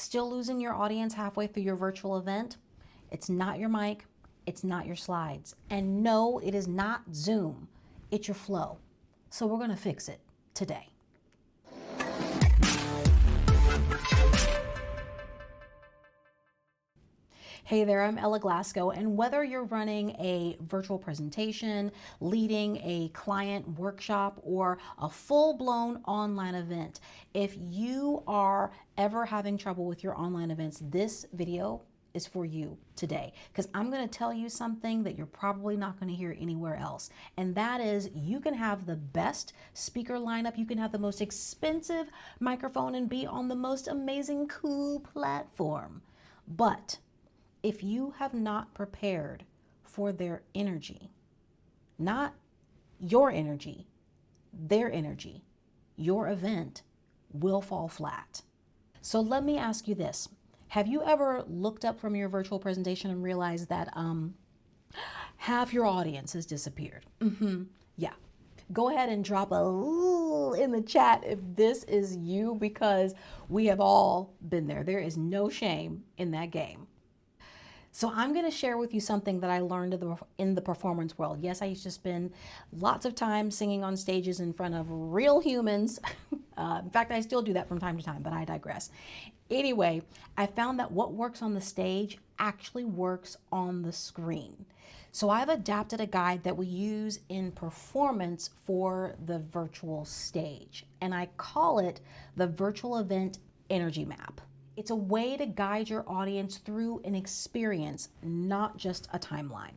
Still losing your audience halfway through your virtual event? It's not your mic, it's not your slides. And no, it is not Zoom, it's your flow. So we're gonna fix it today. Hey there, I'm Ella Glasgow, and whether you're running a virtual presentation, leading a client workshop, or a full-blown online event, if you are ever having trouble with your online events, this video is for you today, because I'm going to tell you something that you're probably not going to hear anywhere else, and that is you can have the best speaker lineup, you can have the most expensive microphone, and be on the most amazing, cool platform, but if you have not prepared for their energy, not your energy, their energy, your event will fall flat. So let me ask you this. Have you ever looked up from your virtual presentation and realized that half your audience has disappeared? Yeah. Go ahead and drop a little in the chat if this is you, because we have all been there. There is no shame in that game. So I'm going to share with you something that I learned in the performance world. Yes, I used to spend lots of time singing on stages in front of real humans. In fact, I still do that from time to time, but I digress. Anyway, I found that what works on the stage actually works on the screen. So I've adapted a guide that we use in performance for the virtual stage, and I call it the Virtual Event Energy Map. It's a way to guide your audience through an experience, not just a timeline.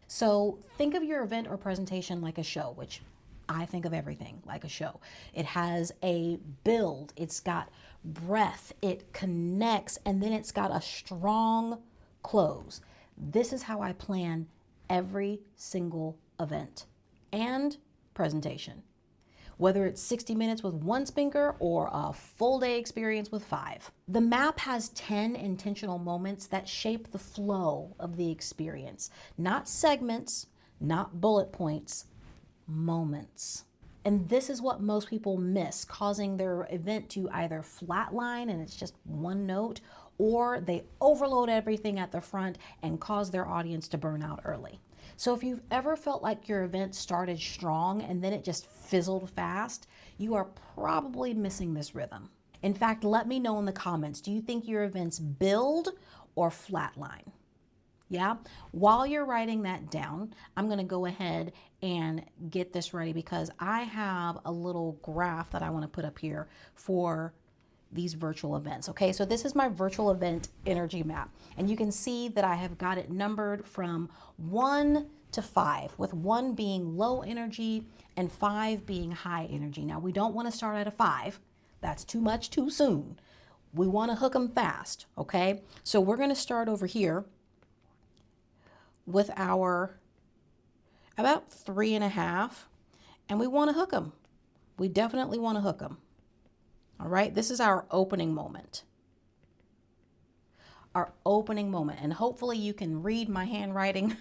So think of your event or presentation like a show, which I think of everything like a show. It has a build, it's got breath, it connects, and then it's got a strong close. This is how I plan every single event and presentation, whether it's 60 minutes with one speaker or a full day experience with 5. The map has 10 intentional moments that shape the flow of the experience, not segments, not bullet points, moments. And this is what most people miss, causing their event to either flatline and it's just one note, or they overload everything at the front and cause their audience to burn out early. So if you've ever felt like your event started strong and then it just fizzled fast, you are probably missing this rhythm. In fact, let me know in the comments, do you think your events build or flatline? Yeah? While you're writing that down, I'm going to go ahead and get this ready, because I have a little graph that I want to put up here for these virtual events. Okay, so this is my virtual event energy map, and you can see that I have got it numbered from 1 to 5, with 1 being low energy and 5 being high energy. Now, we don't want to start at a 5. That's too much too soon. We want to hook them fast. Okay, so we're going to start over here with our about 3.5, and we want to hook them. We definitely want to hook them. All right, this is our opening moment. Our opening moment, and hopefully you can read my handwriting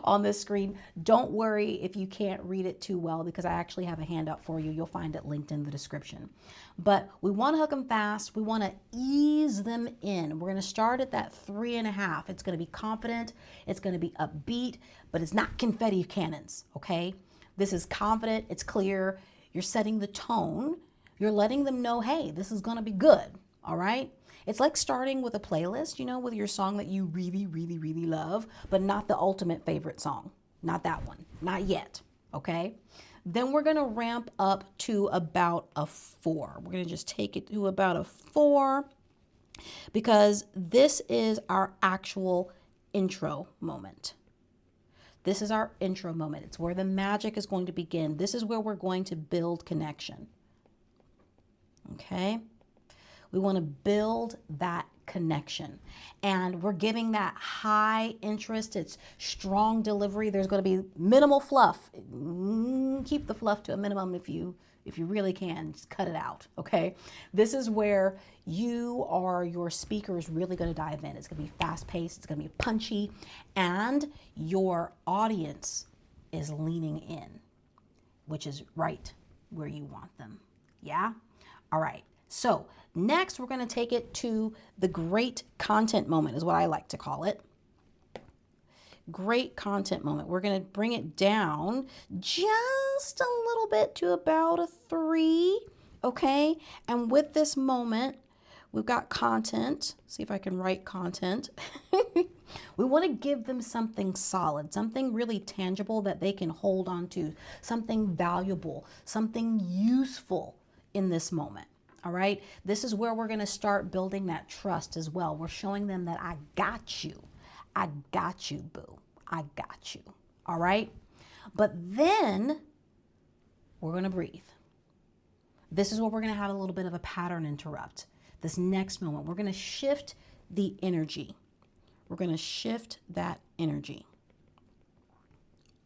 on this screen. Don't worry if you can't read it too well, because I actually have a handout for you. You'll find it linked in the description. But we want to hook them fast. We want to ease them in. We're going to start at that 3.5. It's going to be confident. It's going to be upbeat, but it's not confetti cannons, okay? This is confident. It's clear. You're setting the tone. You're letting them know, hey, this is going to be good, all right? It's like starting with a playlist, you know, with your song that you really, really, really love, but not the ultimate favorite song. Not that one. Not yet, okay? Then we're going to ramp up to about a 4. We're going to just take it to about a 4, because this is our actual intro moment. This is our intro moment. It's where the magic is going to begin. This is where we're going to build connection. Okay, we want to build that connection, and we're giving that high interest. It's strong delivery. There's going to be minimal fluff. Keep the fluff to a minimum if you really can. Just cut it out. Okay, this is where you or your speaker is really going to dive in. It's going to be fast paced. It's going to be punchy, and your audience is leaning in, which is right where you want them. Yeah. All right, So next, we're going to take it to the great content moment, is what I like to call it. Great content moment. We're going to bring it down just a little bit to about a 3. Okay. And with this moment, we've got content. See if I can write content. We want to give them something solid, something really tangible that they can hold on to, something valuable, something useful in this moment. All right. This is where we're going to start building that trust as well. We're showing them that I got you. I got you, boo. I got you. All right. But then we're going to breathe. This is where we're going to have a little bit of a pattern interrupt. This next moment, we're going to shift the energy. We're going to shift that energy.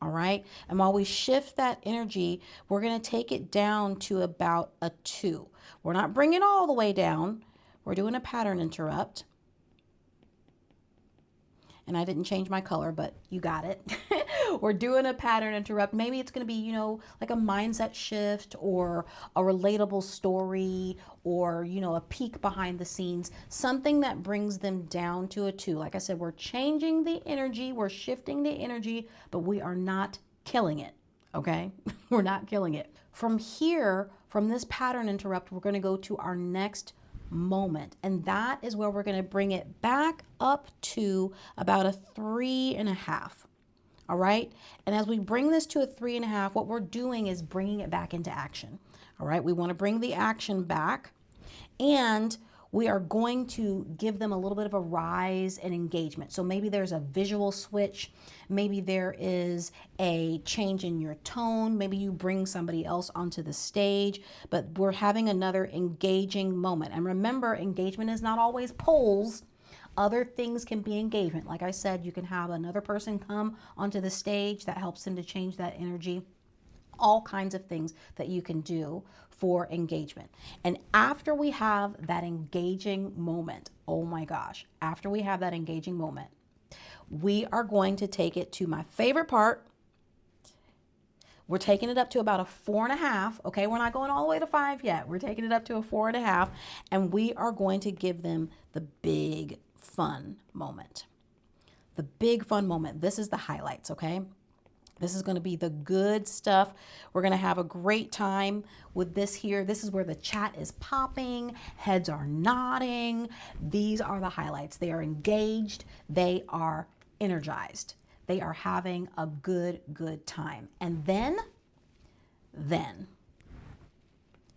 All right. And while we shift that energy, we're going to take it down to about a 2. We're not bringing it all the way down. We're doing a pattern interrupt. And I didn't change my color, but you got it. We're doing a pattern interrupt. Maybe it's going to be, like a mindset shift or a relatable story or, a peek behind the scenes, something that brings them down to a 2. Like I said, we're changing the energy, we're shifting the energy, but we are not killing it. Okay. We're not killing it. From here, from this pattern interrupt, we're going to go to our next moment. And that is where we're going to bring it back up to about a 3.5. All right. And as we bring this to a 3.5, what we're doing is bringing it back into action. All right. We want to bring the action back, and we are going to give them a little bit of a rise in engagement. So maybe there's a visual switch. Maybe there is a change in your tone. Maybe you bring somebody else onto the stage, but we're having another engaging moment. And remember, engagement is not always polls. Other things can be engagement. Like I said, you can have another person come onto the stage that helps them to change that energy. All kinds of things that you can do for engagement. And after we have that engaging moment, oh my gosh, after we have that engaging moment, we are going to take it to my favorite part. We're taking it up to about a 4.5. Okay, we're not going all the way to 5 yet. We're taking it up to a 4.5, and we are going to give them the big fun moment. The big fun moment. This is the highlights, okay? This is going to be the good stuff. We're going to have a great time with this here. This is where the chat is popping, heads are nodding. These are the highlights. They are engaged. They are energized. They are having a good time. And then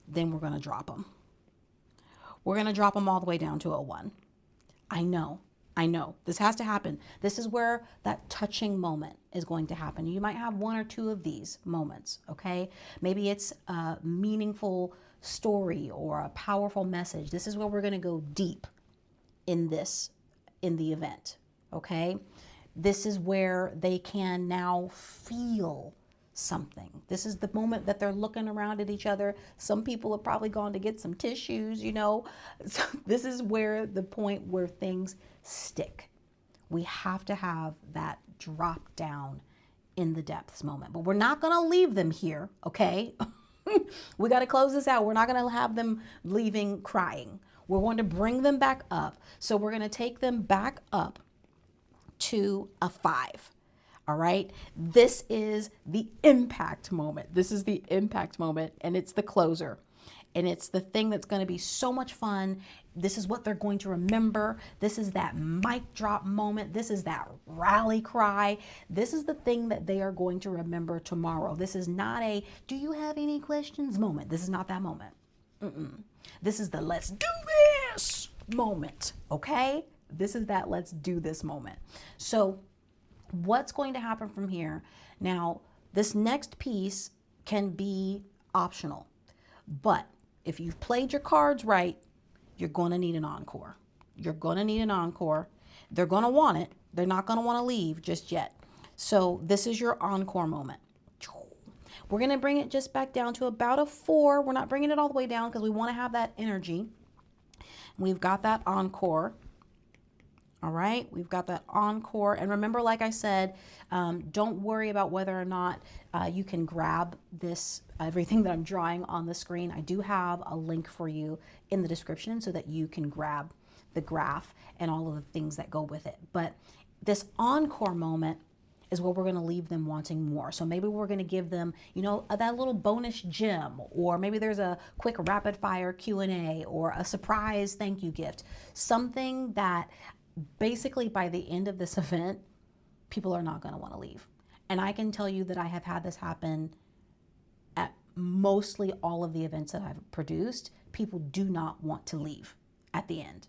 we're going to drop them. We're going to drop them all the way down to a 1. I know. This has to happen. This is where that touching moment is going to happen. You might have 1 or 2 of these moments, okay? Maybe it's a meaningful story or a powerful message. This is where we're going to go deep in the event, okay? This is where they can now feel something. This is the moment that they're looking around at each other. Some people have probably gone to get some tissues, So this is where the point where things stick. We have to have that drop down in the depths moment, but we're not going to leave them here. Okay. We got to close this out. We're not going to have them leaving crying. We're going to bring them back up. So we're going to take them back up to a 5. All right. This is the impact moment. This is the impact moment, and it's the closer. And it's the thing that's going to be so much fun. This is what they're going to remember. This is that mic drop moment. This is that rally cry. This is the thing that they are going to remember tomorrow. This is not a, do you have any questions moment. This is not that moment. This is the let's do this moment. Okay. This is that let's do this moment. So what's going to happen from here? Now, this next piece can be optional, but if you've played your cards right, you're going to need an encore. You're going to need an encore. They're going to want it. They're not going to want to leave just yet. So this is your encore moment. We're going to bring it just back down to about a 4. We're not bringing it all the way down because we want to have that energy. We've got that encore. All right, we've got that Encore. And remember, like I said, don't worry about whether or not you can grab this, everything that I'm drawing on the screen. I do have a link for you in the description so that you can grab the graph and all of the things that go with it. But this Encore moment is where we're going to leave them wanting more. So maybe we're going to give them, you know, that little bonus gem, or maybe there's a quick rapid fire Q&A or a surprise thank you gift, something that basically by the end of this event, people are not going to want to leave. And I can tell you that I have had this happen at mostly all of the events that I've produced. People do not want to leave at the end.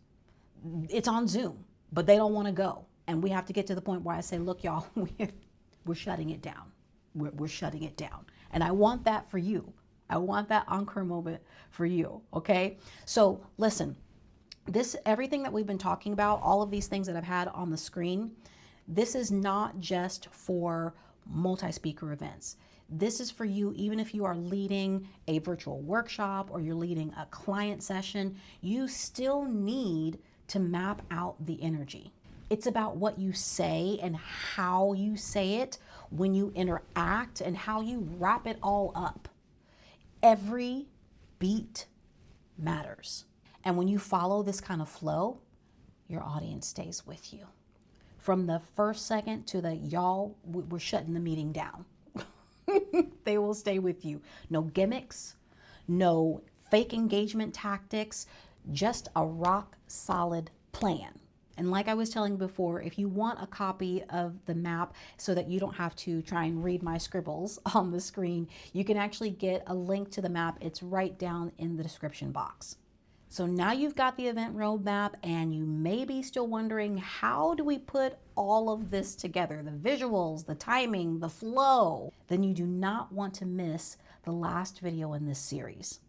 It's on Zoom, but they don't want to go. And we have to get to the point where I say, look, y'all, we're shutting it down. We're shutting it down. And I want that for you. I want that Encore moment for you, okay? So listen, everything that we've been talking about, all of these things that I've had on the screen, this is not just for multi-speaker events. This is for you, even if you are leading a virtual workshop or you're leading a client session, you still need to map out the energy. It's about what you say and how you say it when you interact and how you wrap it all up. Every beat matters. And when you follow this kind of flow, your audience stays with you. From the first second to the y'all, we're shutting the meeting down. They will stay with you. No gimmicks, no fake engagement tactics, just a rock solid plan. And like I was telling you before, if you want a copy of the map so that you don't have to try and read my scribbles on the screen, you can actually get a link to the map. It's right down in the description box. So now you've got the event roadmap, and you may be still wondering, how do we put all of this together? The visuals, the timing, the flow. Then you do not want to miss the last video in this series.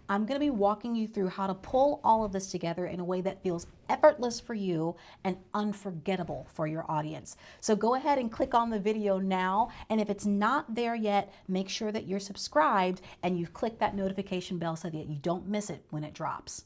I'm going to be walking you through how to pull all of this together in a way that feels effortless for you and unforgettable for your audience. So go ahead and click on the video now. And if it's not there yet, make sure that you're subscribed and you've clicked that notification bell so that you don't miss it when it drops.